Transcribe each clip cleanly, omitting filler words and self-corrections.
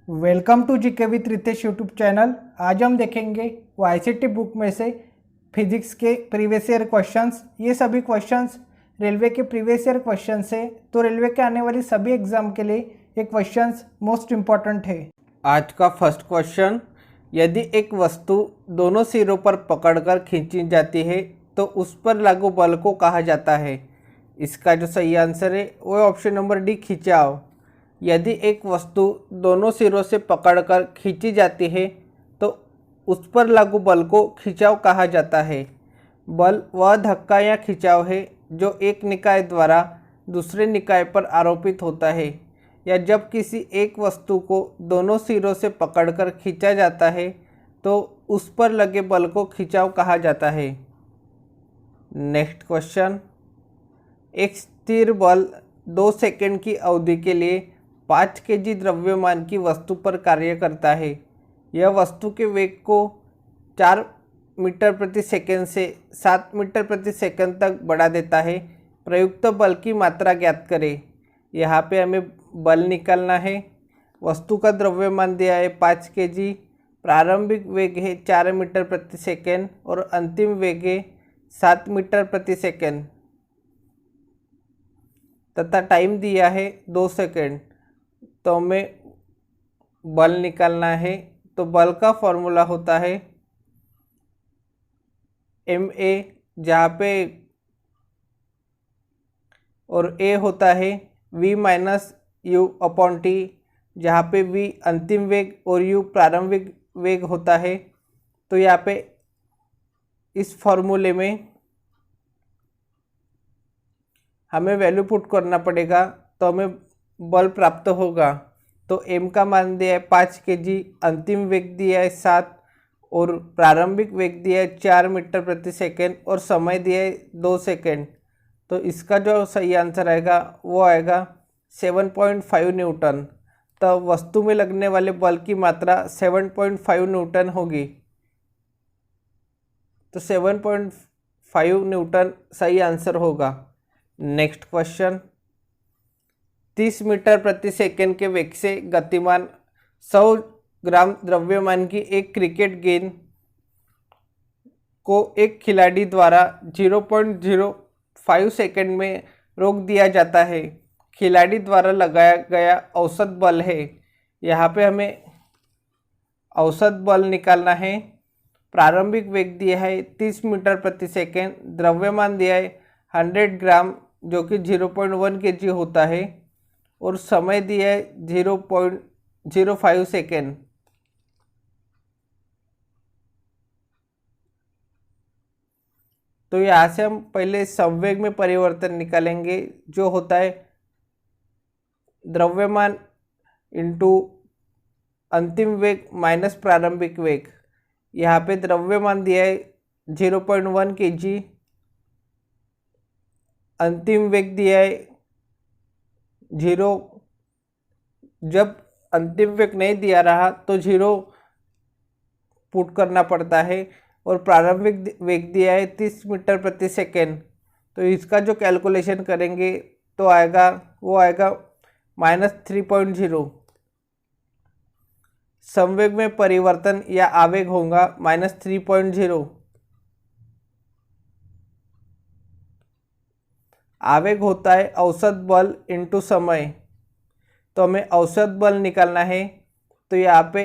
Welcome to GK with Ritesh YouTube channel. आज हम देखेंगे वाईसीटी बुक में से फिजिक्स के प्रीवियस ईयर क्वेश्चंस। ये सभी क्वेश्चंस रेलवे के प्रीवियस ईयर क्वेश्चंस है, तो रेलवे के आने वाली सभी एग्जाम के लिए ये क्वेश्चंस मोस्ट इम्पॉर्टेंट है। आज का फर्स्ट क्वेश्चन, यदि एक वस्तु दोनों सिरों पर पकड़कर खींची जाती है तो उस पर लागू बल को कहा जाता है। इसका जो सही आंसर है वो ऑप्शन नंबर डी, खिंचाव। यदि एक वस्तु दोनों सिरों से पकड़कर खींची जाती है तो उस पर लागू बल को खिंचाव कहा जाता है। बल वह धक्का या खिंचाव है जो एक निकाय द्वारा दूसरे निकाय पर आरोपित होता है, या जब किसी एक वस्तु को दोनों सिरों से पकड़कर खींचा जाता है तो उस पर लगे बल को खिंचाव कहा जाता है। नेक्स्ट क्वेश्चन, एक स्थिर बल 2 सेकंड की अवधि के लिए 5 केजी द्रव्यमान की वस्तु पर कार्य करता है। यह वस्तु के वेग को 4 मीटर प्रति सेकंड से 7 मीटर प्रति सेकंड तक बढ़ा देता है। प्रयुक्त बल की मात्रा ज्ञात करें। यहाँ पे हमें बल निकालना है। वस्तु का द्रव्यमान दिया है 5 केजी, प्रारंभिक वेग है 4 मीटर प्रति सेकंड और अंतिम वेग है 7 मीटर प्रति सेकंड, तथा टाइम दिया है 2 सेकंड। तो हमें बल निकालना है। तो बल का फॉर्मूला होता है ma, जहाँ पे और a होता है v minus you upon T, जहाँ पे v अंतिम वेग और u प्रारंभिक वेग होता है। तो यहाँ पे इस फॉर्मूले में हमें वैल्यू पुट करना पड़ेगा, तो हमें बल प्राप्त होगा। तो m का मान दिया है 5 केजी, अंतिम वेग दिया है 7 और प्रारंभिक वेग दिया है 4 मीटर प्रति सेकंड और समय दिया है 2 सेकंड। तो इसका जो सही आंसर आएगा वो आएगा 7.5 न्यूटन। तो वस्तु में लगने वाले बल की मात्रा 7.5 न्यूटन होगी। तो 7.5 न्यूटन सही आंसर होगा। नेक्स्ट क्वेश्चन, 30 मीटर प्रति सेकंड के वेग से गतिमान 100 ग्राम द्रव्यमान की एक क्रिकेट गेंद को एक खिलाड़ी द्वारा 0.05 सेकंड में रोक दिया जाता है। खिलाड़ी द्वारा लगाया गया औसत बल है। यहाँ पे हमें औसत बल निकालना है। प्रारंभिक वेग दिया है 30 मीटर प्रति सेकंड, द्रव्यमान दिया है 100 ग्राम जो कि 0.1 केजी होता है और समय दिया है 0.05 सेकेंड। तो यहाँ से हम पहले संवेग में परिवर्तन निकालेंगे, जो होता है द्रव्यमान इंटू अंतिम वेग माइनस प्रारंभिक वेग। यहाँ पे द्रव्यमान दिया है 0.1 केजी, अंतिम वेग दिया है 0। जब अंतिम वेग नहीं दिया रहा तो 0 पुट करना पड़ता है और प्रारंभिक वेग दिया है 30 मीटर प्रति सेकेंड। तो इसका जो कैलकुलेशन करेंगे तो आएगा -3.0। संवेग में परिवर्तन या आवेग होगा -3.0। आवेग होता है औसत बल इंटू समय। तो हमें औसत बल निकालना है। तो यहाँ पे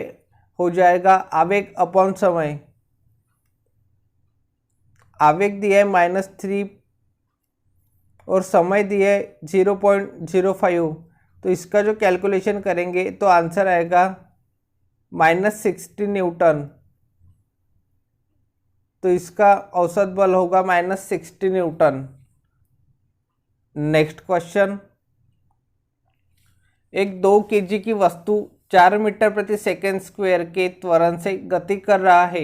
हो जाएगा आवेग अपॉन समय। आवेग दिया है -3 और समय दिया है 0.05। तो इसका जो कैलकुलेशन करेंगे तो आंसर आएगा -60 न्यूटन। तो इसका औसत बल होगा -60 न्यूटन। नेक्स्ट क्वेश्चन, एक 2 केजी की वस्तु 4 मीटर प्रति सेकंड स्क्वायर के त्वरण से गति कर रहा है।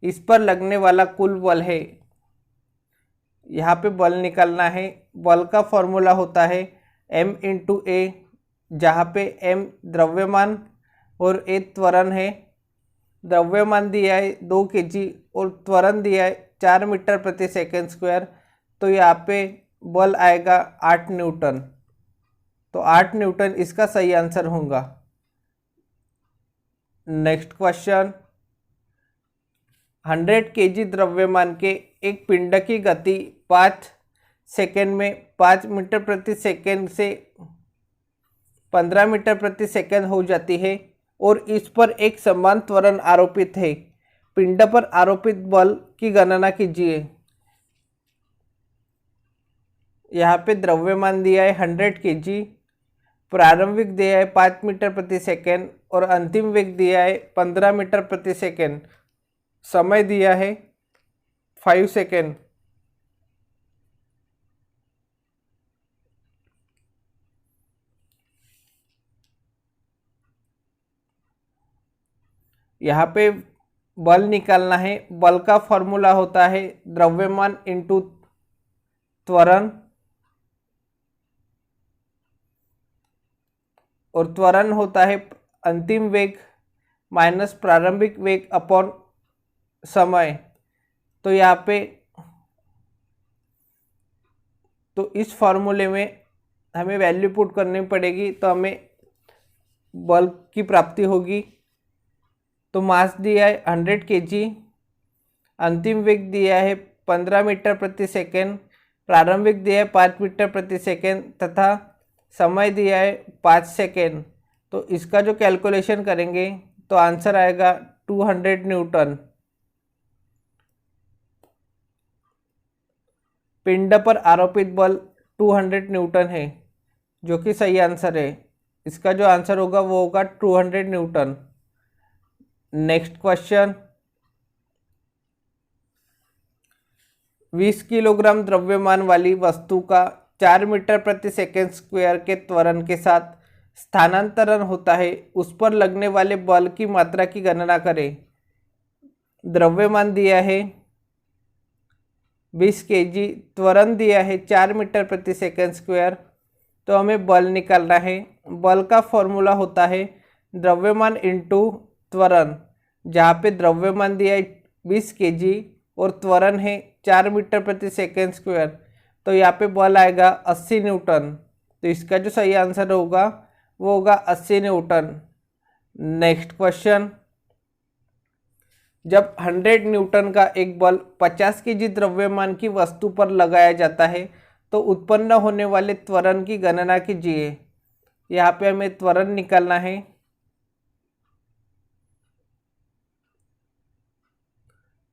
इस पर लगने वाला कुल बल है। यहाँ पे बल निकालना है। बल का फॉर्मूला होता है m इंटू ए, जहाँ पे m द्रव्यमान और a त्वरण है। द्रव्यमान दिया है 2 केजी और त्वरण दिया है 4 मीटर प्रति सेकंड स्क्वायर। तो यहाँ पे बल आएगा 8 न्यूटन। तो 8 न्यूटन इसका सही आंसर होगा। नेक्स्ट क्वेश्चन, 100 केजी द्रव्यमान के एक पिंड की गति 5 सेकेंड में 5 मीटर प्रति सेकेंड से 15 मीटर प्रति सेकेंड हो जाती है और इस पर एक समान त्वरण आरोपित है। पिंड पर आरोपित बल की गणना कीजिए। यहाँ पे द्रव्यमान दिया है 100 केजी, प्रारंभिक दिया है 5 मीटर प्रति सेकेंड और अंतिम वेग दिया है 15 मीटर प्रति सेकेंड। समय दिया है 5 सेकेंड। यहाँ पे बल निकालना है। बल का फॉर्मूला होता है द्रव्यमान इंटू त्वरण, और त्वरण होता है अंतिम वेग माइनस प्रारंभिक वेग अपॉन समय। तो यहाँ पे तो इस फॉर्मूले में हमें वैल्यू पुट करनी पड़ेगी, तो हमें बल की प्राप्ति होगी। तो मास दिया है 100 केजी, अंतिम वेग दिया है 15 मीटर प्रति सेकेंड, प्रारंभिक दिया है 5 मीटर प्रति सेकेंड तथा समय दिया है 5 सेकेंड। तो इसका जो कैलकुलेशन करेंगे तो आंसर आएगा 200 न्यूटन। पिंड पर आरोपित बल 200 न्यूटन है, जो कि सही आंसर है। इसका जो आंसर होगा वो होगा 200 न्यूटन। नेक्स्ट क्वेश्चन, 20 किलोग्राम द्रव्यमान वाली वस्तु का 4 मीटर प्रति सेकेंड स्क्वायर के त्वरण के साथ स्थानांतरण होता है, उस पर लगने वाले बल की मात्रा की गणना करें। द्रव्यमान दिया है 20 केजी, त्वरण दिया है 4 मीटर प्रति सेकेंड स्क्वायर, तो हमें बल निकालना है। बल का फॉर्मूला होता है द्रव्यमान इंटू त्वरण, जहाँ पे द्रव्यमान दिया है 20 केजी और त्वरण है 4 मीटर प्रति सेकेंड स्क्वायर, तो यहाँ पे बल आएगा 80 न्यूटन। तो इसका जो सही आंसर होगा वो होगा 80 न्यूटन। नेक्स्ट क्वेश्चन, जब 100 न्यूटन का एक बल 50 केजी द्रव्यमान की वस्तु पर लगाया जाता है तो उत्पन्न होने वाले त्वरण की गणना कीजिए। यहाँ पे हमें त्वरण निकालना है।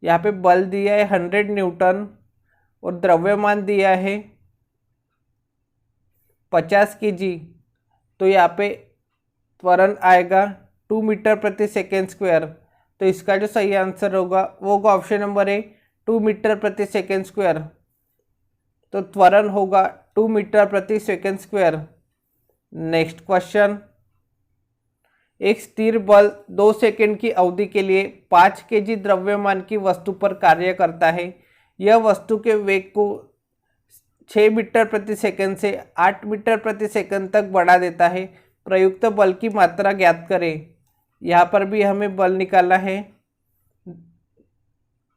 यहाँ पे बल दिया है 100 न्यूटन और द्रव्यमान दिया है 50 केजी, तो यहाँ पे त्वरण आएगा 2 मीटर प्रति सेकेंड स्क्वायर। तो इसका जो सही आंसर होगा वो होगा ऑप्शन नंबर ए, 2 मीटर प्रति सेकेंड स्क्वायर। तो त्वरण होगा 2 मीटर प्रति सेकेंड स्क्वायर। नेक्स्ट क्वेश्चन, एक स्थिर बल 2 सेकेंड की अवधि के लिए 5 केजी द्रव्यमान की वस्तु पर कार्य करता है। यह वस्तु के वेग को 6 मीटर प्रति सेकंड से 8 मीटर प्रति सेकंड तक बढ़ा देता है। प्रयुक्त बल की मात्रा ज्ञात करें। यहाँ पर भी हमें बल निकालना है।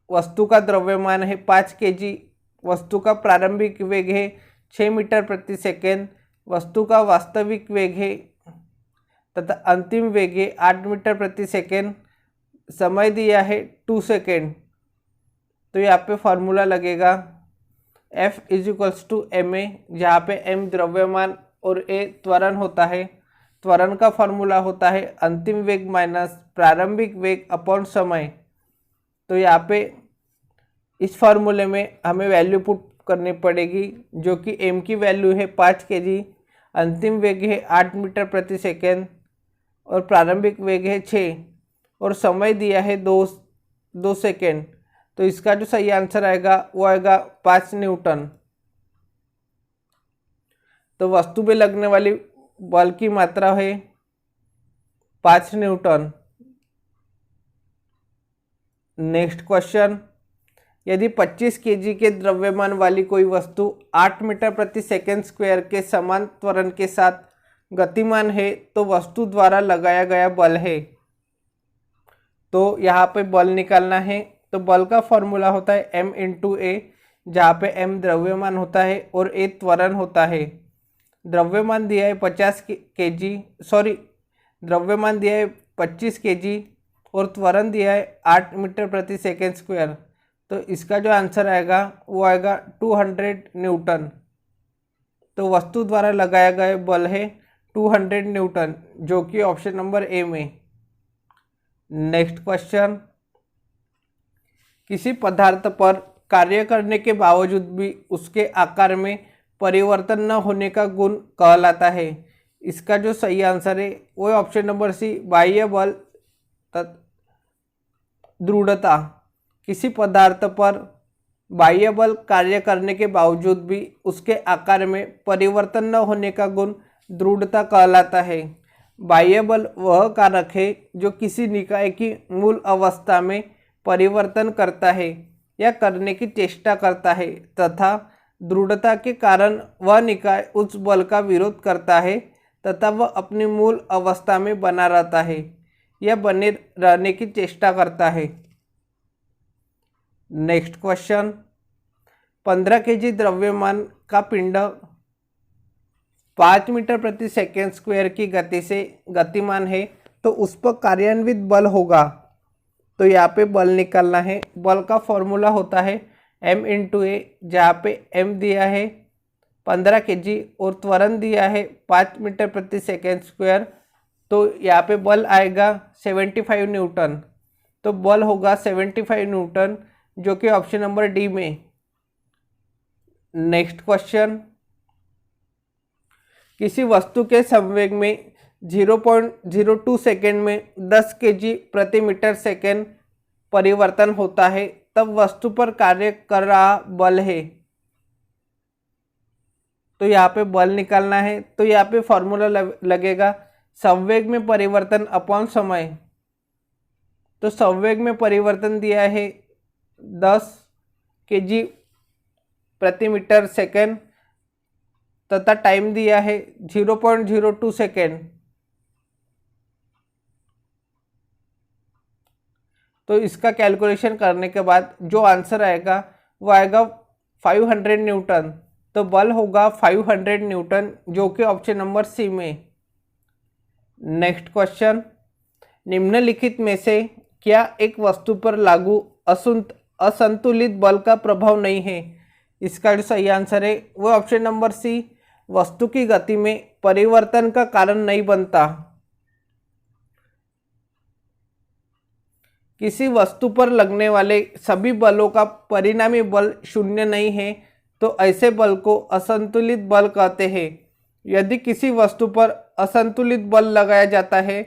वस्तु का द्रव्यमान है 5 केजी, वस्तु का प्रारंभिक वेग है 6 मीटर प्रति सेकंड, वस्तु का वास्तविक वेग है तथा अंतिम वेग है 8 मीटर प्रति सेकंड, समय दिया है 2 सेकेंड। तो यहाँ पे फॉर्मूला लगेगा F = ma, जहाँ पे m द्रव्यमान और a त्वरण होता है। त्वरण का फॉर्मूला होता है अंतिम वेग माइनस प्रारंभिक वेग अपॉन समय। तो यहाँ पे इस फॉर्मूले में हमें वैल्यू पुट करनी पड़ेगी, जो कि m की वैल्यू है 5 केजी, अंतिम वेग है 8 मीटर प्रति सेकेंड और प्रारंभिक वेग है 6 और समय दिया है 2 सेकेंड। तो इसका जो सही आंसर आएगा वो आएगा 5 न्यूटन। तो वस्तु में लगने वाली बल की मात्रा है 5 न्यूटन। नेक्स्ट क्वेश्चन, यदि 25 केजी के द्रव्यमान वाली कोई वस्तु 8 मीटर प्रति सेकेंड स्क्वायर के समान त्वरण के साथ गतिमान है तो वस्तु द्वारा लगाया गया बल है। तो यहाँ पे बल निकालना है। तो बल का फॉर्मूला होता है m × a, जहाँ पे m द्रव्यमान होता है और a त्वरण होता है। द्रव्यमान दिया है 50 केजी, द्रव्यमान दिया है 25 kg और त्वरण दिया है 8 मीटर प्रति सेकेंड स्क्वायर। तो इसका जो आंसर आएगा वो आएगा 200 न्यूटन। तो वस्तु द्वारा लगाया गया बल है 200 न्यूटन, जो कि ऑप्शन नंबर ए में। नेक्स्ट क्वेश्चन, किसी पदार्थ पर कार्य करने के बावजूद भी उसके आकार में परिवर्तन न होने का गुण कहलाता है। इसका जो सही आंसर है वो ऑप्शन नंबर सी, बाह्य बल दृढ़ता। किसी पदार्थ पर बाह्य बल कार्य करने के बावजूद भी उसके आकार में परिवर्तन न होने का गुण दृढ़ता कहलाता है। बाह्य बल वह कारक है जो किसी निकाय की मूल अवस्था में परिवर्तन करता है या करने की चेष्टा करता है, तथा दृढ़ता के कारण वह निकाय उस बल का विरोध करता है तथा वह अपनी मूल अवस्था में बना रहता है या बने रहने की चेष्टा करता है। नेक्स्ट क्वेश्चन, 15 kg द्रव्यमान का पिंड 5 मीटर प्रति सेकेंड स्क्वायर की गति से गतिमान है, तो उस पर कार्यान्वित बल होगा। तो यहाँ पे बल निकालना है। बल का फॉर्मूला होता है m × a, जहाँ पे m दिया है 15 kg और त्वरण दिया है 5 मीटर प्रति सेकेंड स्क्वायर। तो यहाँ पे बल आएगा 75 न्यूटन। तो बल होगा 75 न्यूटन, जो कि ऑप्शन नंबर डी में। नेक्स्ट क्वेश्चन, किसी वस्तु के संवेग में 0.02 सेकेंड में 10 kg प्रति मीटर सेकेंड परिवर्तन होता है, तब वस्तु पर कार्य कर रहा बल है। तो यहाँ पे बल निकालना है। तो यहाँ पे फॉर्मूला लगेगा संवेग में परिवर्तन अपॉन समय। तो संवेग में परिवर्तन दिया है 10 kg प्रति मीटर सेकेंड तथा टाइम दिया है 0.02 सेकेंड। तो इसका कैलकुलेशन करने के बाद जो आंसर आएगा वो आएगा 500 न्यूटन। तो बल होगा 500 न्यूटन, जो कि ऑप्शन नंबर सी में। नेक्स्ट क्वेश्चन, निम्नलिखित में से क्या एक वस्तु पर लागू असंतुलित बल का प्रभाव नहीं है? इसका जो सही आंसर है वो ऑप्शन नंबर सी, वस्तु की गति में परिवर्तन का कारण नहीं बनता। किसी वस्तु पर लगने वाले सभी बलों का परिणामी बल शून्य नहीं है, तो ऐसे बल को असंतुलित बल कहते हैं। यदि किसी वस्तु पर असंतुलित बल लगाया जाता है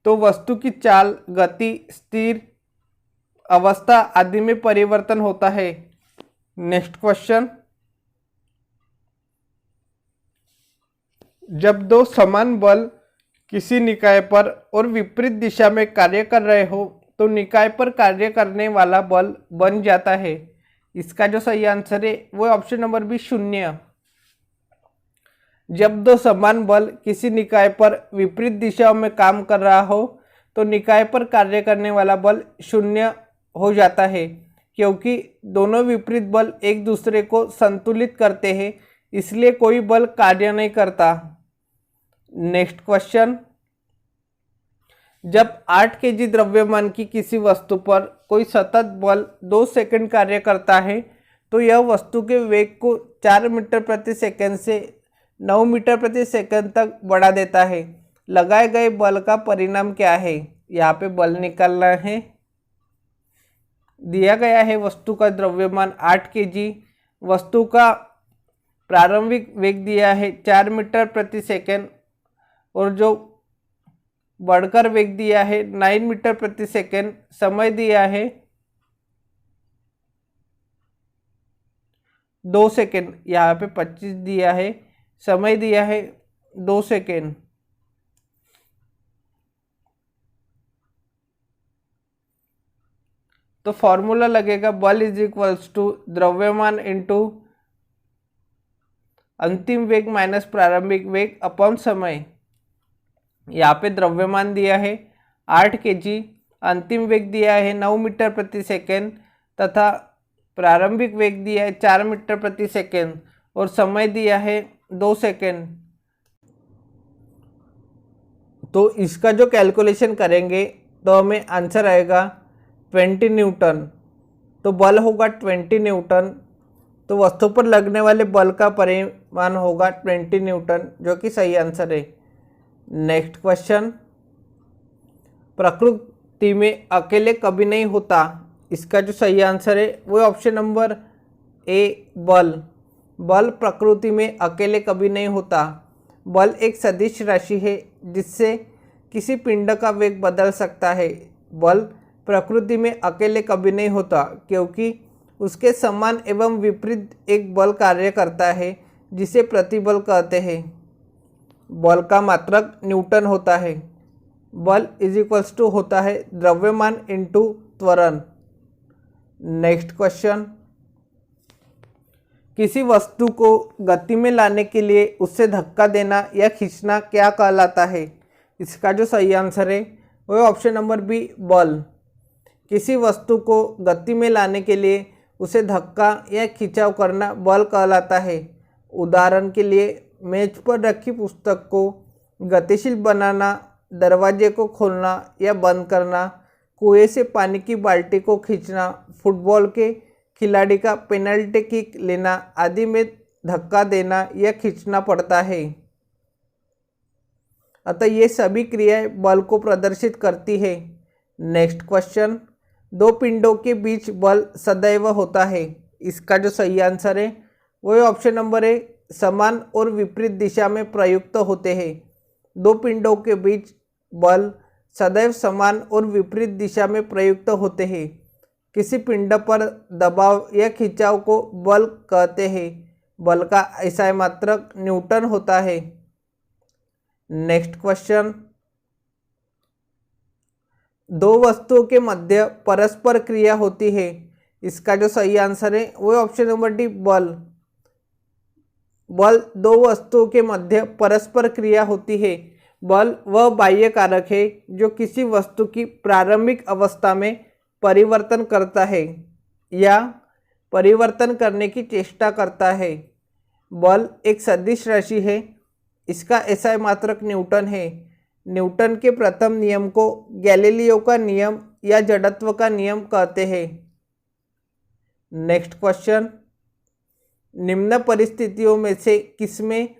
तो वस्तु की चाल, गति, स्थिर अवस्था आदि में परिवर्तन होता है। नेक्स्ट क्वेश्चन, जब दो समान बल किसी निकाय पर और विपरीत दिशा में कार्य कर रहे हो तो निकाय पर कार्य करने वाला बल बन जाता है। इसका जो सही आंसर है वो ऑप्शन नंबर बी, 0। जब दो समान बल किसी निकाय पर विपरीत दिशाओं में काम कर रहा हो तो निकाय पर कार्य करने वाला बल 0 हो जाता है, क्योंकि दोनों विपरीत बल एक दूसरे को संतुलित करते हैं, इसलिए कोई बल कार्य नहीं करता। नेक्स्ट क्वेश्चन, जब 8 kg द्रव्यमान की किसी वस्तु पर कोई सतत बल 2 सेकंड कार्य करता है तो यह वस्तु के वेग को 4 मीटर प्रति सेकंड से 9 मीटर प्रति सेकंड तक बढ़ा देता है। लगाए गए बल का परिणाम क्या है? यहाँ पे बल निकालना है। दिया गया है वस्तु का द्रव्यमान 8 kg, वस्तु का प्रारंभिक वेग दिया है 4 मीटर प्रति सेकंड और जो बढ़कर वेग दिया है 9 मीटर प्रति सेकंड। समय दिया है 2 सेकंड, यहाँ पे 25 दिया है, समय दिया है 2 सेकंड। तो फॉर्मूला लगेगा बल इज इक्वल्स टू द्रव्यमान इंटू अंतिम वेग माइनस प्रारंभिक वेग अपॉन समय। यहाँ पे द्रव्यमान दिया है 8 kg, अंतिम वेग दिया है 9 मीटर प्रति सेकेंड तथा प्रारंभिक वेग दिया है 4 मीटर प्रति सेकेंड और समय दिया है 2 सेकेंड। तो इसका जो कैलकुलेशन करेंगे तो हमें आंसर आएगा 20 न्यूटन। तो बल होगा 20 न्यूटन, तो वस्तु पर लगने वाले बल का परिमाण होगा 20 न्यूटन, जो कि सही आंसर है। नेक्स्ट क्वेश्चन, प्रकृति में अकेले कभी नहीं होता, इसका जो सही आंसर है वो ऑप्शन नंबर ए बल। बल प्रकृति में अकेले कभी नहीं होता। बल एक सदिश राशि है जिससे किसी पिंड का वेग बदल सकता है। बल प्रकृति में अकेले कभी नहीं होता क्योंकि उसके समान एवं विपरीत एक बल कार्य करता है जिसे प्रतिबल कहते हैं। बल का मात्रक न्यूटन होता है। बल इज इक्वल्स टू होता है द्रव्यमान इंटू त्वरण। नेक्स्ट क्वेश्चन, किसी वस्तु को गति में लाने के लिए उससे धक्का देना या खींचना क्या कहलाता है? इसका जो सही आंसर है वो ऑप्शन नंबर बी बल। किसी वस्तु को गति में लाने के लिए उसे धक्का या खिंचाव करना बल कहलाता है। उदाहरण के लिए मेज पर रखी पुस्तक को गतिशील बनाना, दरवाजे को खोलना या बंद करना, कुएं से पानी की बाल्टी को खींचना, फुटबॉल के खिलाड़ी का पेनल्टी किक लेना आदि में धक्का देना या खींचना पड़ता है। अतः ये सभी क्रियाएं बल को प्रदर्शित करती है। नेक्स्ट क्वेश्चन, दो पिंडों के बीच बल सदैव होता है, इसका जो सही आंसर है वो ऑप्शन नंबर ए समान और विपरीत दिशा में प्रयुक्त होते हैं। दो पिंडों के बीच बल सदैव समान और विपरीत दिशा में प्रयुक्त होते हैं। किसी पिंड पर दबाव या खिंचाव को बल कहते हैं। बल का ऐसा मात्रक न्यूटन होता है। नेक्स्ट क्वेश्चन, दो वस्तुओं के मध्य परस्पर क्रिया होती है, इसका जो सही आंसर है वो ऑप्शन नंबर डी बल। बल दो वस्तुओं के मध्य परस्पर क्रिया होती है। बल वह बाह्य कारक है जो किसी वस्तु की प्रारंभिक अवस्था में परिवर्तन करता है या परिवर्तन करने की चेष्टा करता है। बल एक सदिश राशि है। इसका एसआई मात्रक न्यूटन है। न्यूटन के प्रथम नियम को गैलीलियो का नियम या जड़त्व का नियम कहते हैं। नेक्स्ट क्वेश्चन, निम्न परिस्थितियों में से किसमें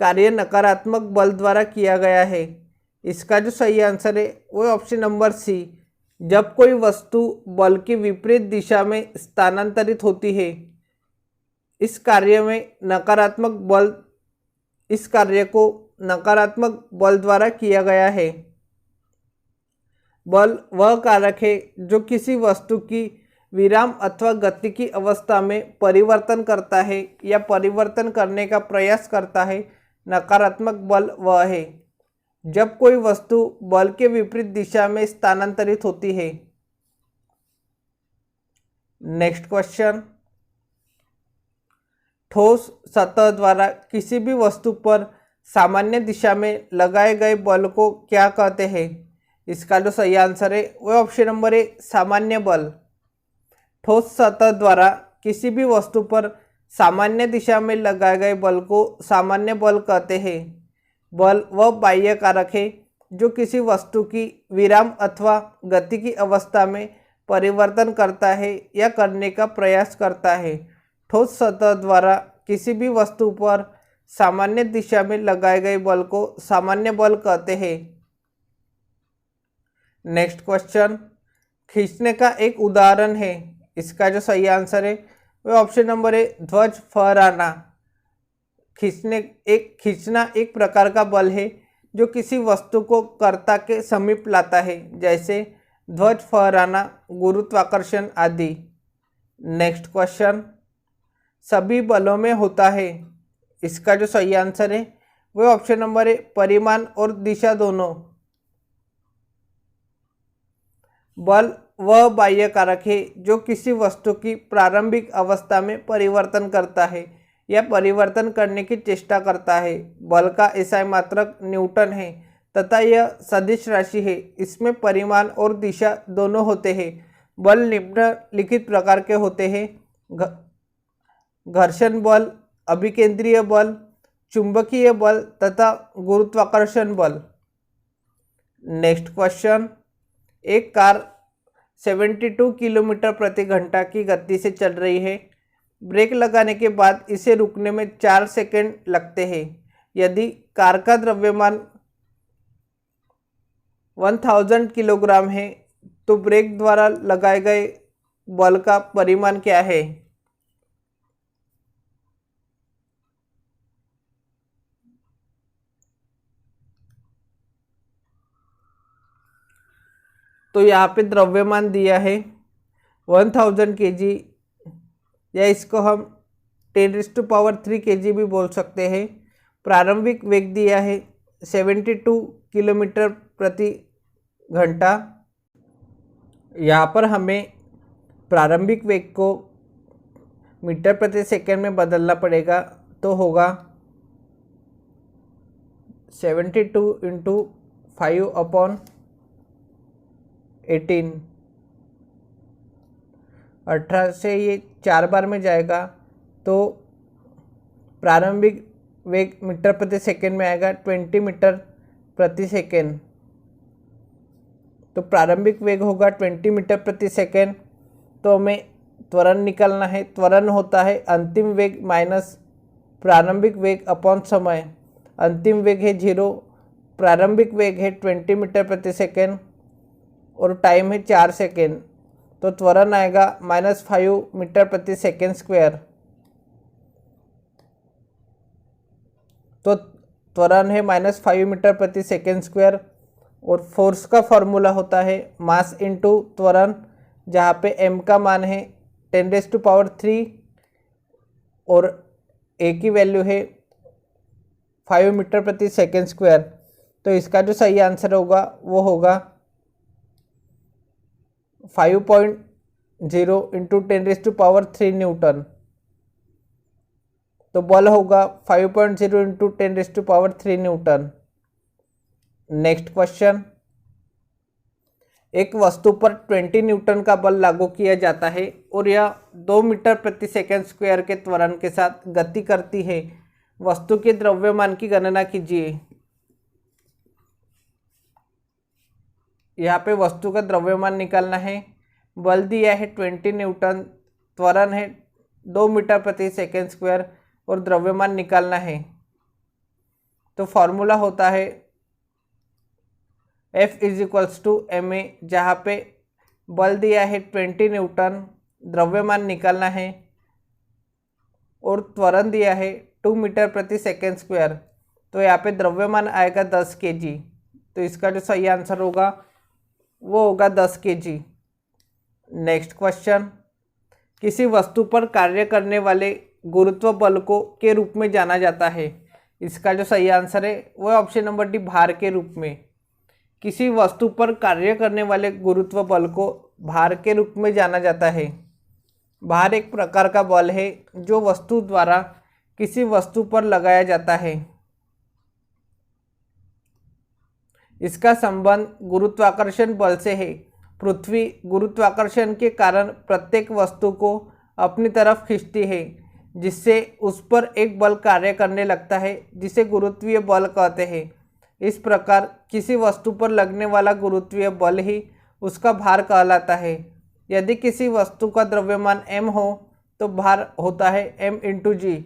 कार्य नकारात्मक बल द्वारा किया गया है? इसका जो सही आंसर है वो ऑप्शन नंबर सी, जब कोई वस्तु बल की विपरीत दिशा में स्थानांतरित होती है। इस कार्य को नकारात्मक बल द्वारा किया गया है। बल वह कारक है जो किसी वस्तु की विराम अथवा गति की अवस्था में परिवर्तन करता है या परिवर्तन करने का प्रयास करता है। नकारात्मक बल वह है जब कोई वस्तु बल के विपरीत दिशा में स्थानांतरित होती है। नेक्स्ट क्वेश्चन, ठोस सतह द्वारा किसी भी वस्तु पर सामान्य दिशा में लगाए गए बल को क्या कहते हैं? इसका जो सही आंसर है वो ऑप्शन नंबर ए सामान्य बल। ठोस सतह द्वारा किसी भी वस्तु पर सामान्य दिशा में लगाए गए बल को सामान्य बल कहते हैं। बल वह बाह्य कारक है जो किसी वस्तु की विराम अथवा गति की अवस्था में परिवर्तन करता है या करने का प्रयास करता है। ठोस सतह द्वारा किसी भी वस्तु पर सामान्य दिशा में लगाए गए बल को सामान्य बल कहते हैं। नेक्स्ट क्वेश्चन, खींचने का एक उदाहरण है, इसका जो सही आंसर है वो ऑप्शन नंबर ए ध्वज फहराना। खींचना एक प्रकार का बल है जो किसी वस्तु को कर्ता के समीप लाता है, जैसे ध्वज फहराना, गुरुत्वाकर्षण आदि। नेक्स्ट क्वेश्चन, सभी बलों में होता है, इसका जो सही आंसर है वो ऑप्शन नंबर ए परिमाण और दिशा दोनों। बल वह बाह्य कारक है जो किसी वस्तु की प्रारंभिक अवस्था में परिवर्तन करता है या परिवर्तन करने की चेष्टा करता है। बल का एसआई मात्रक न्यूटन है तथा यह सदिश राशि है। इसमें परिमाण और दिशा दोनों होते हैं। बल निम्नलिखित प्रकार के होते हैं: घर्षण बल, अभिकेंद्रीय बल, चुंबकीय बल तथा गुरुत्वाकर्षण बल। नेक्स्ट क्वेश्चन, एक कार 72 किलोमीटर प्रति घंटा की गति से चल रही है। ब्रेक लगाने के बाद इसे रुकने में 4 सेकंड लगते हैं। यदि कार का द्रव्यमान 1000 किलोग्राम है तो ब्रेक द्वारा लगाए गए बल का परिमाण क्या है? तो यहाँ पे द्रव्यमान दिया है 1000 kg, या इसको हम 10⁻³ kg भी बोल सकते हैं। प्रारंभिक वेग दिया है 72 किलोमीटर प्रति घंटा। यहाँ पर हमें प्रारंभिक वेग को मीटर प्रति सेकंड में बदलना पड़ेगा, तो होगा 72 × 5/18। 18 से ये 4 बार में जाएगा तो प्रारंभिक वेग मीटर प्रति सेकंड में आएगा 20 मीटर प्रति सेकंड। तो प्रारंभिक वेग होगा 20 मीटर प्रति सेकंड। तो हमें त्वरण निकालना है। त्वरण होता है अंतिम वेग माइनस प्रारंभिक वेग अपॉन समय। अंतिम वेग है 0, प्रारंभिक वेग है 20 मीटर प्रति सेकंड और टाइम है 4 सेकंड। तो त्वरण आएगा -5 मीटर प्रति सेकंड स्क्वायर। तो त्वरण है -5 मीटर प्रति सेकंड स्क्वायर। और फोर्स का फॉर्मूला होता है मास इंटू त्वरण, जहाँ पे m का मान है 10⁻³ और a की वैल्यू है 5 मीटर प्रति सेकंड स्क्वायर। तो इसका जो सही आंसर होगा वो होगा 5.0 × 10⁻³ न्यूटन। तो बल होगा 5.0 × 10⁻³ न्यूटन। नेक्स्ट क्वेश्चन, एक वस्तु पर 20 न्यूटन का बल लागू किया जाता है और यह 2 मीटर प्रति सेकंड स्क्वायर के त्वरण के साथ गति करती है। वस्तु के द्रव्यमान की गणना कीजिए। यहाँ पे वस्तु का द्रव्यमान निकालना है। बल दिया है 20 न्यूटन, त्वरण है 2 मीटर प्रति सेकंड स्क्वायर और द्रव्यमान निकालना है। तो फॉर्मूला होता है F = ma, जहाँ पे बल दिया है 20 न्यूटन, द्रव्यमान निकालना है और त्वरण दिया है 2 मीटर प्रति सेकंड स्क्वायर। तो यहाँ पे द्रव्यमान आएगा 10 kg। तो इसका जो सही आंसर होगा वो होगा 10 kg। नेक्स्ट क्वेश्चन, किसी वस्तु पर कार्य करने वाले गुरुत्व बल को के रूप में जाना जाता है। इसका जो सही आंसर है वो है ऑप्शन नंबर डी, भार के रूप में। किसी वस्तु पर कार्य करने वाले गुरुत्व बल को भार के रूप में जाना जाता है। भार एक प्रकार का बल है जो वस्तु द्वारा किसी वस्तु पर लगाया जाता है। इसका संबंध गुरुत्वाकर्षण बल से है। पृथ्वी गुरुत्वाकर्षण के कारण प्रत्येक वस्तु को अपनी तरफ खींचती है, जिससे उस पर एक बल कार्य करने लगता है, जिसे गुरुत्वीय बल कहते हैं। इस प्रकार किसी वस्तु पर लगने वाला गुरुत्वीय बल ही उसका भार कहलाता है। यदि किसी वस्तु का द्रव्यमान m हो तो भार होता है m × g।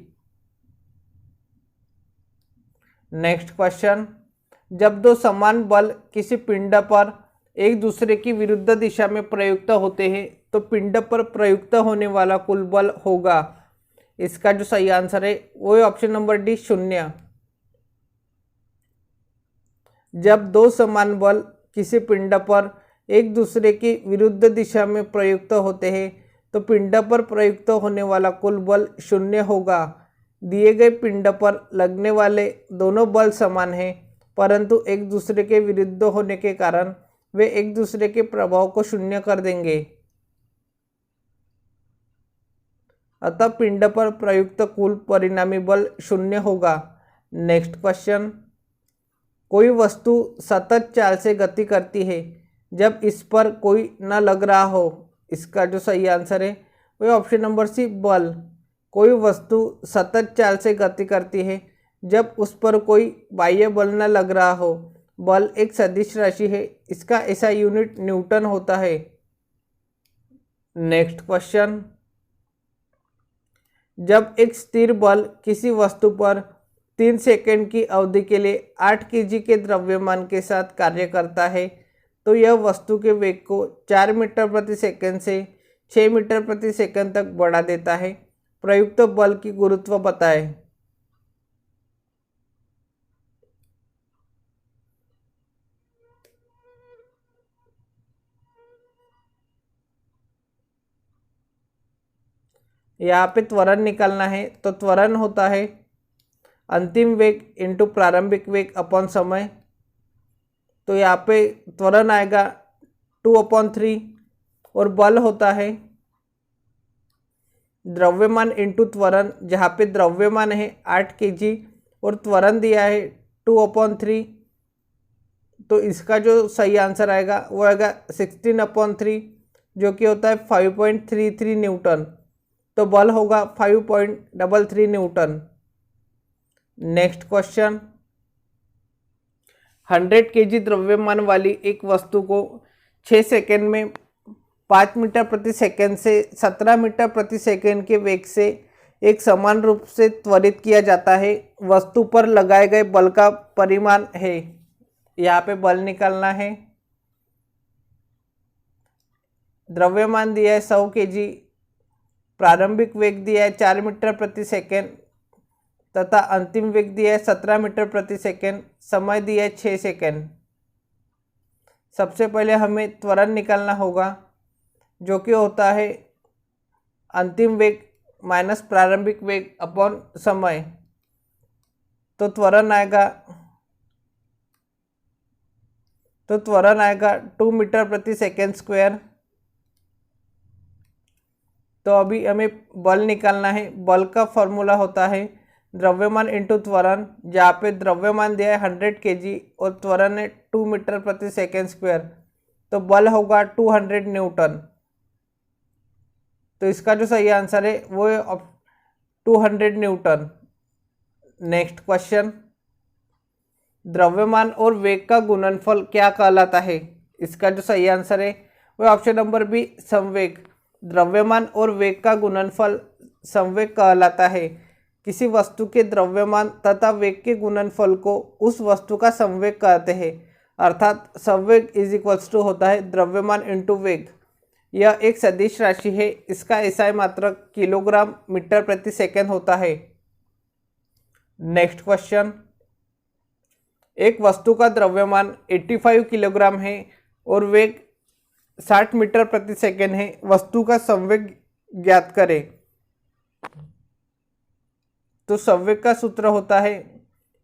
नेक्स्ट क्वेश्चन, जब दो समान बल किसी पिंड पर एक दूसरे की विरुद्ध दिशा में प्रयुक्त होते हैं तो पिंड पर प्रयुक्त होने वाला कुल बल होगा। इसका जो सही आंसर है वो है ऑप्शन नंबर डी, 0। जब दो समान बल किसी पिंड पर एक दूसरे की विरुद्ध दिशा में प्रयुक्त होते हैं तो पिंड पर प्रयुक्त होने वाला कुल बल 0 होगा। दिए गए पिंड पर लगने वाले दोनों बल समान हैं, परंतु एक दूसरे के विरुद्ध होने के कारण वे एक दूसरे के प्रभाव को 0 कर देंगे। अतः पिंड पर प्रयुक्त कुल परिणामी बल 0 होगा। नेक्स्ट क्वेश्चन, कोई वस्तु सतत चाल से गति करती है जब इस पर कोई न लग रहा हो। इसका जो सही आंसर है वह ऑप्शन नंबर सी, बल। कोई वस्तु सतत चाल से गति करती है जब उस पर कोई बाह्य बल न लग रहा हो बल एक सदिश राशि है, इसका ऐसा यूनिट न्यूटन होता है। नेक्स्ट क्वेश्चन, जब एक स्थिर बल किसी वस्तु पर 3 सेकंड की अवधि के लिए 8 केजी के द्रव्यमान के साथ कार्य करता है तो यह वस्तु के वेग को 4 मीटर प्रति सेकंड से 6 मीटर प्रति सेकंड तक बढ़ा देता है। प्रयुक्त बल की गुरुत्व बताएं। यहाँ पे त्वरण निकालना है, तो त्वरण होता है अंतिम वेग इंटू प्रारंभिक वेग अपॉन समय। तो यहाँ पे त्वरण आएगा 2/3 और बल होता है द्रव्यमान इंटू त्वरण, जहाँ पे द्रव्यमान है 8 केजी और त्वरण दिया है 2/3। तो इसका जो सही आंसर आएगा वो आएगा 16/3, जो कि होता है 5.33 न्यूटन। तो बल होगा 5.33 न्यूटन। नेक्स्ट क्वेश्चन, 100 केजी द्रव्यमान वाली एक वस्तु को 6 सेकेंड में 5 मीटर प्रति सेकेंड से 17 मीटर प्रति सेकेंड के वेग से एक समान रूप से त्वरित किया जाता है। वस्तु पर लगाए गए बल का परिमाण है। यहाँ पे बल निकालना है। द्रव्यमान दिया है 100 केजी, प्रारंभिक वेग दिया है 4 मीटर प्रति सेकेंड तथा अंतिम वेग दिया है 17 मीटर प्रति सेकेंड, समय दिया है 6 सेकेंड। सबसे पहले हमें त्वरण निकालना होगा, जो कि होता है अंतिम वेग माइनस प्रारंभिक वेग अपॉन समय। तो त्वरण आएगा 2 मीटर प्रति सेकेंड स्क्वायर। तो अभी हमें बल निकालना है। बल का फॉर्मूला होता है द्रव्यमान इंटू त्वरण, जहाँ पे द्रव्यमान दिया है 100 केजी और त्वरण है 2 मीटर प्रति सेकेंड स्क्वायर। तो बल होगा 200 न्यूटन। तो इसका जो सही आंसर है वो है 200 न्यूटन। नेक्स्ट क्वेश्चन, द्रव्यमान और वेग का गुणनफल क्या कहलाता है? इसका जो सही आंसर है वो ऑप्शन नंबर बी, संवेग। द्रव्यमान और वेग का गुणनफल संवेग कहलाता है। किसी वस्तु के द्रव्यमान तथा वेग के गुणनफल को उस वस्तु का संवेग कहते हैं। अर्थात संवेग इज इक्वल्स टू होता है द्रव्यमान इंटू वेग। यह एक सदिश राशि है। इसका एसआई मात्रक किलोग्राम मीटर प्रति सेकंड होता है। नेक्स्ट क्वेश्चन, एक वस्तु का द्रव्यमान 85 किलोग्राम है और वेग 60 मीटर प्रति सेकंड है। वस्तु का संवेग ज्ञात करें। तो संवेग का सूत्र होता है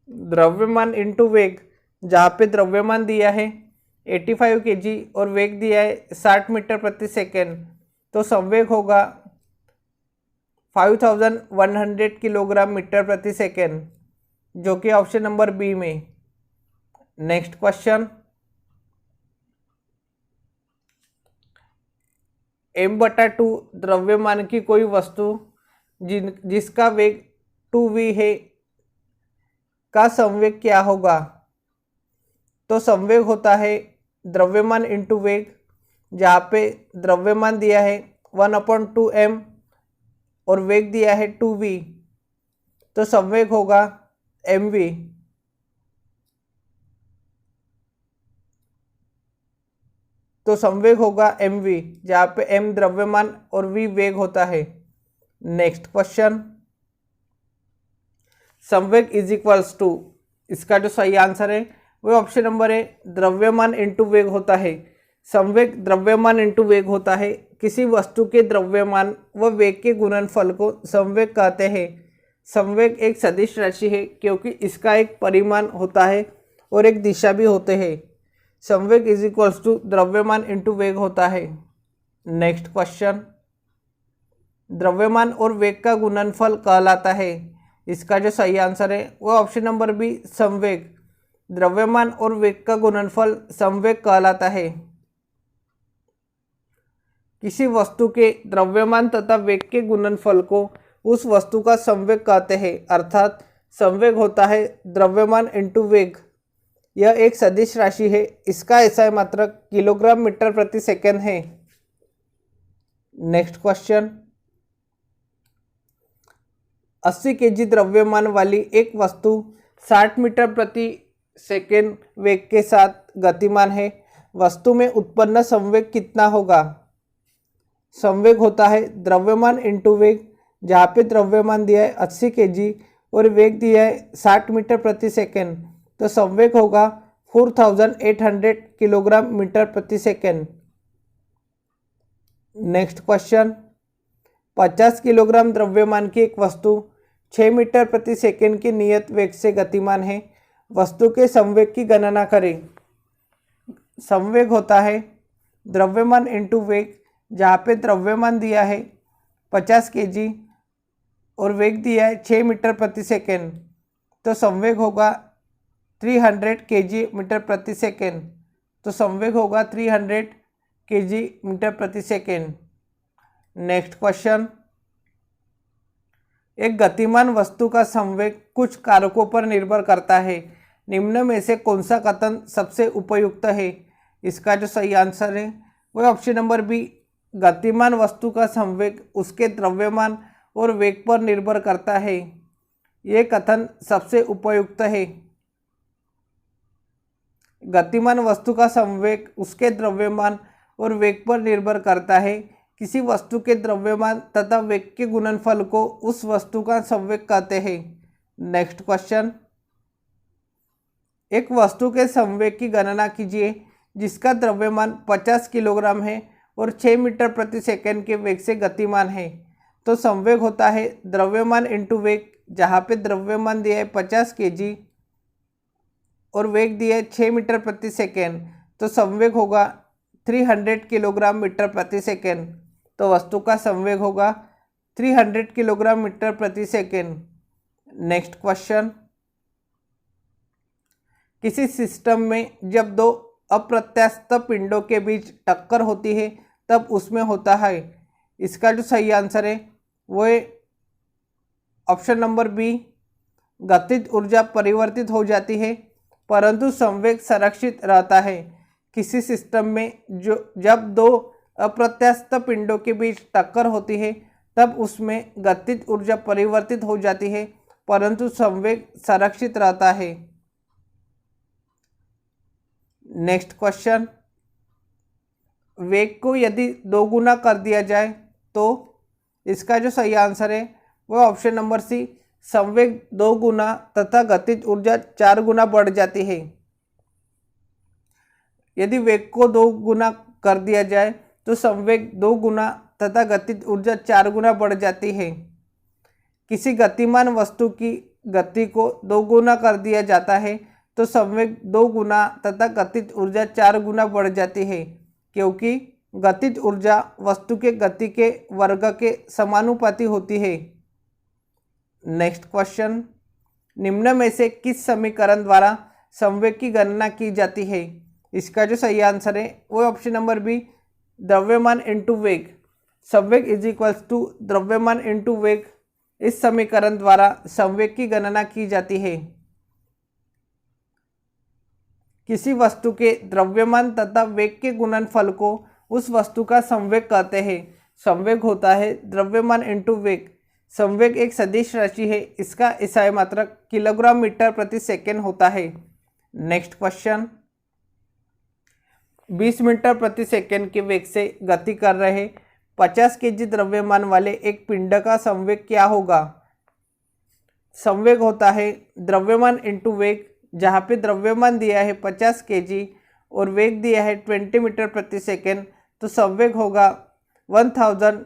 द्रव्यमान इंटू वेग, जहाँ पे द्रव्यमान दिया है 85 केजी और वेग दिया है 60 मीटर प्रति सेकंड। तो संवेग होगा 5100 किलोग्राम मीटर प्रति सेकंड, जो कि ऑप्शन नंबर बी में। नेक्स्ट क्वेश्चन, m/2 द्रव्यमान की कोई वस्तु जिसका वेग 2v है का संवेग क्या होगा? तो संवेग होता है द्रव्यमान इंटू वेग, जहाँ पे द्रव्यमान दिया है 1/2m और वेग दिया है 2v। तो संवेग होगा mv। तो संवेग होगा mv, जहाँ पे m द्रव्यमान और v वेग होता है। नेक्स्ट क्वेश्चन, संवेग इज इक्वल्स टू, इसका जो सही आंसर है वो ऑप्शन नंबर है द्रव्यमान इंटू वेग होता है। संवेग द्रव्यमान इंटू वेग होता है। किसी वस्तु के द्रव्यमान व वेग के गुणनफल को संवेग कहते हैं। संवेग एक सदिश राशि है क्योंकि इसका एक परिमाण होता है और एक दिशा भी होते हैं। संवेग इज इक्वल्स टू द्रव्यमान इंटू वेग होता है। नेक्स्ट क्वेश्चन, द्रव्यमान और वेग का गुणनफल कहलाता है। इसका जो सही आंसर है वो ऑप्शन नंबर बी, संवेग। द्रव्यमान और वेग का गुणनफल संवेग कहलाता है। किसी वस्तु के द्रव्यमान तथा वेग के गुणनफल को उस वस्तु का संवेग कहते हैं। अर्थात संवेग होता है द्रव्यमान इंटू वेग। यह एक सदिश राशि है। इसका एसआई मात्रक किलोग्राम मीटर प्रति सेकंड है। नेक्स्ट क्वेश्चन, 80 केजी द्रव्यमान वाली एक वस्तु 60 मीटर प्रति सेकंड वेग के साथ गतिमान है। वस्तु में उत्पन्न संवेग कितना होगा? संवेग होता है द्रव्यमान इंटू वेग, जहाँ पे द्रव्यमान दिया है 80 केजी और वेग दिया है 60 मीटर प्रति सेकंड, तो संवेग होगा 4800 किलोग्राम मीटर प्रति सेकंड। नेक्स्ट क्वेश्चन, 50 किलोग्राम द्रव्यमान की एक वस्तु 6 मीटर प्रति सेकंड के नियत वेग से गतिमान है। वस्तु के संवेग की गणना करें। संवेग होता है द्रव्यमान इंटू वेग, जहाँ पे द्रव्यमान दिया है 50 केजी और वेग दिया है 6 मीटर प्रति सेकंड, तो संवेग होगा 300 केजी मीटर प्रति सेकंड। तो संवेग होगा 300 केजी मीटर प्रति सेकंड। नेक्स्ट क्वेश्चन, एक गतिमान वस्तु का संवेग कुछ कारकों पर निर्भर करता है। निम्न में से कौन सा कथन सबसे उपयुक्त है? इसका जो सही आंसर है वह ऑप्शन नंबर बी, गतिमान वस्तु का संवेग उसके द्रव्यमान और वेग पर निर्भर करता है। ये कथन सबसे उपयुक्त है। गतिमान वस्तु का संवेग उसके द्रव्यमान और वेग पर निर्भर करता है। किसी वस्तु के द्रव्यमान तथा वेग के गुणनफल को उस वस्तु का संवेग कहते हैं। नेक्स्ट क्वेश्चन, एक वस्तु के संवेग की गणना कीजिए जिसका द्रव्यमान 50 किलोग्राम है और 6 मीटर प्रति सेकंड के वेग से गतिमान है। तो संवेग होता है द्रव्यमान इंटू वेग, जहाँ पे द्रव्यमान दिया है 50 केजी और वेग दिया है 6 मीटर प्रति सेकंड, तो संवेग होगा 300 किलोग्राम मीटर प्रति सेकंड। तो वस्तु का संवेग होगा 300 किलोग्राम मीटर प्रति सेकंड। नेक्स्ट क्वेश्चन, किसी सिस्टम में जब दो अप्रत्यास्थ पिंडों के बीच टक्कर होती है तब उसमें होता है। इसका जो सही आंसर है वो है ऑप्शन नंबर बी, गतिज ऊर्जा परिवर्तित हो जाती है परंतु संवेग संरक्षित रहता है। किसी सिस्टम में जब दो अप्रत्यास्थ पिंडों के बीच टक्कर होती है तब उसमें गतिज ऊर्जा परिवर्तित हो जाती है परंतु संवेग संरक्षित रहता है। नेक्स्ट क्वेश्चन, वेग को यदि 2 गुना कर दिया जाए तो इसका जो सही आंसर है वह ऑप्शन नंबर सी, संवेग 2 गुना तथा गतिज ऊर्जा 4 गुना बढ़ जाती है। यदि वेग को 2 गुना कर दिया जाए तो संवेग 2 गुना तथा गतिज ऊर्जा 4 गुना बढ़ जाती है। किसी गतिमान वस्तु की गति को 2 गुना कर दिया जाता है तो संवेग 2 गुना तथा गतिज ऊर्जा 4 गुना बढ़ जाती है, क्योंकि गतिज ऊर्जा वस्तु के गति के वर्ग के समानुपाती होती है। नेक्स्ट क्वेश्चन, निम्न में से किस समीकरण द्वारा संवेग की गणना की जाती है? इसका जो सही आंसर है वो ऑप्शन नंबर बी, द्रव्यमान इंटू वेग। संवेग इज इक्वल्स टू द्रव्यमान इंटू वेग। इस समीकरण द्वारा संवेग की गणना की जाती है। किसी वस्तु के द्रव्यमान तथा वेग के गुणनफल को उस वस्तु का संवेग कहते हैं। संवेग होता है द्रव्यमान इंटू वेग। संवेग एक सदिश राशि है। इसका एसआई मात्रक किलोग्राम मीटर प्रति सेकंड होता है। नेक्स्ट क्वेश्चन, 20 मीटर प्रति सेकंड के वेग से गति कर रहे 50 केजी द्रव्यमान वाले एक पिंड का संवेग क्या होगा? संवेग होता है द्रव्यमान इंटू वेग, जहाँ पे द्रव्यमान दिया है 50 केजी और वेग दिया है 20 मीटर प्रति सेकंड, तो संवेग होगा 1000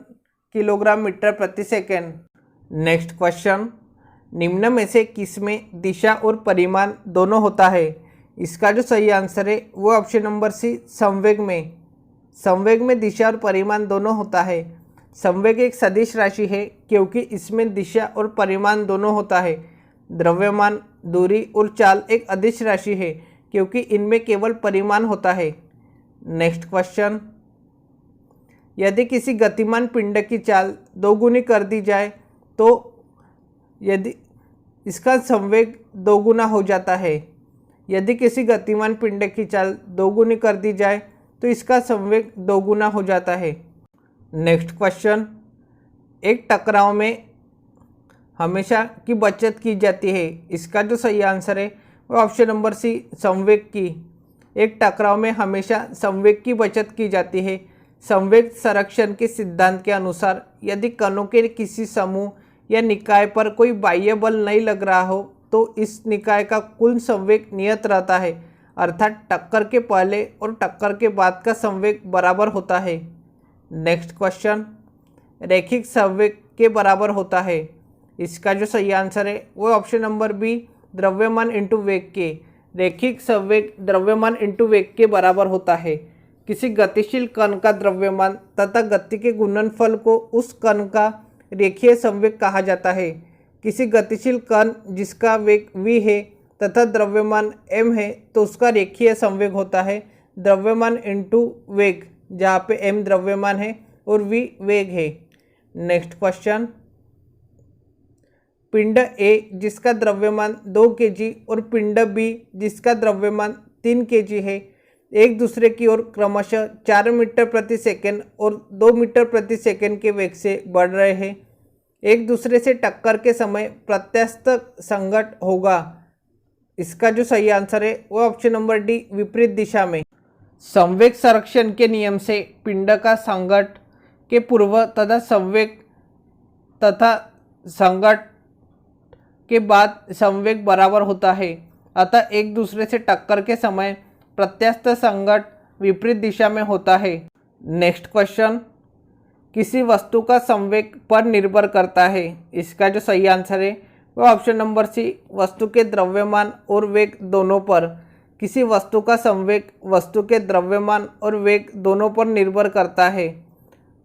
किलोग्राम मीटर प्रति सेकंड। नेक्स्ट क्वेश्चन, निम्न में से किसमें दिशा और परिमाण दोनों होता है? इसका जो सही आंसर है वो ऑप्शन नंबर सी, संवेग में। संवेग में दिशा और परिमाण दोनों होता है। संवेग एक सदिश राशि है क्योंकि इसमें दिशा और परिमाण दोनों होता है। द्रव्यमान, दूरी और चाल एक अदिश राशि है क्योंकि इनमें केवल परिमाण होता है। नेक्स्ट क्वेश्चन, यदि किसी गतिमान पिंड की चाल 2 गुनी कर दी जाए तो यदि इसका संवेग 2 गुना हो जाता है। यदि किसी गतिमान पिंड की चाल दोगुनी कर दी जाए तो इसका संवेग दोगुना हो जाता है। नेक्स्ट क्वेश्चन, एक टकराव में हमेशा की बचत की जाती है। इसका जो सही आंसर है वो ऑप्शन नंबर सी, संवेग की। एक टकराव में हमेशा संवेग की बचत की जाती है। संवेग संरक्षण के सिद्धांत के अनुसार यदि कणों के किसी समूह या निकाय पर कोई बाह्य बल नहीं लग रहा हो तो इस निकाय का कुल संवेग नियत रहता है, अर्थात टक्कर के पहले और टक्कर के बाद का संवेग बराबर होता है। नेक्स्ट क्वेश्चन, रैखिक संवेग के बराबर होता है। इसका जो सही आंसर है वो ऑप्शन नंबर बी, द्रव्यमान इंटू वेग के। रैखिक संवेग द्रव्यमान इंटू वेग के बराबर होता है। किसी गतिशील कण का द्रव्यमान तथा गति के गुणनफल को उस कण का रेखीय संवेग कहा जाता है। किसी गतिशील कण जिसका वेग v है तथा द्रव्यमान m है तो उसका रेखीय संवेग होता है द्रव्यमान इंटू वेग, जहाँ पे m द्रव्यमान है और v वेग है। नेक्स्ट क्वेश्चन, पिंड A जिसका द्रव्यमान 2 kg और पिंड B जिसका द्रव्यमान 3 kg है, एक दूसरे की ओर क्रमशः 4 मीटर प्रति सेकंड और 2 मीटर प्रति सेकंड के वेग से बढ़ रहे हैं। एक दूसरे से टक्कर के समय प्रत्यस्त संघट होगा। इसका जो सही आंसर है वो ऑप्शन नंबर डी, विपरीत दिशा में। संवेग संरक्षण के नियम से पिंड का संघट के पूर्व तथा संवेग तथा संघट के बाद संवेग बराबर होता है, अतः एक दूसरे से टक्कर के समय प्रत्यस्त संघट विपरीत दिशा में होता है। नेक्स्ट क्वेश्चन, किसी वस्तु का संवेग पर निर्भर करता है। इसका जो सही आंसर है वो ऑप्शन नंबर सी, वस्तु के द्रव्यमान और वेग दोनों पर। किसी वस्तु का संवेग वस्तु के द्रव्यमान और वेग दोनों पर निर्भर करता है।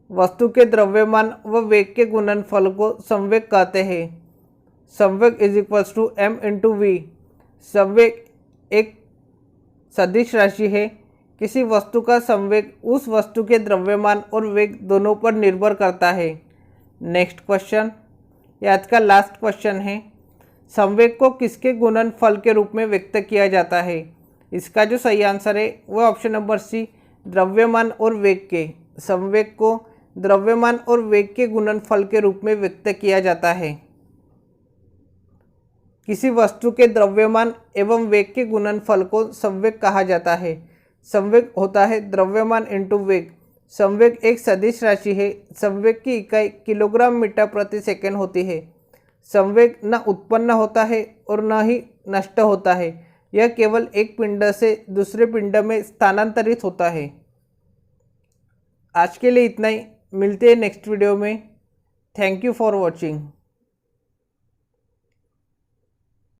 वस्तु के द्रव्यमान व वेग के गुणनफल को संवेग कहते हैं। संवेग is equals to m into v. संवेग एक सदिश राशि है। किसी वस्तु का संवेग उस वस्तु के द्रव्यमान और वेग दोनों पर निर्भर करता है। नेक्स्ट क्वेश्चन, ये आज का लास्ट क्वेश्चन है। संवेग को किसके गुणनफल के रूप में व्यक्त किया जाता है। इसका जो सही आंसर है वो ऑप्शन नंबर सी, द्रव्यमान और वेग के। संवेग को द्रव्यमान और वेग के गुणनफल के रूप में व्यक्त किया जाता है। किसी वस्तु के द्रव्यमान एवं वेग के गुणनफल को संवेग कहा जाता है। संवेग होता है द्रव्यमान इंटू वेग। संवेग एक सदिश राशि है। संवेग की इकाई किलोग्राम मीटर प्रति सेकंड होती है। संवेग न उत्पन्न होता है और न ही नष्ट होता है, यह केवल एक पिंड से दूसरे पिंड में स्थानांतरित होता है। आज के लिए इतना ही, मिलते हैं नेक्स्ट वीडियो में। Thank you for watching.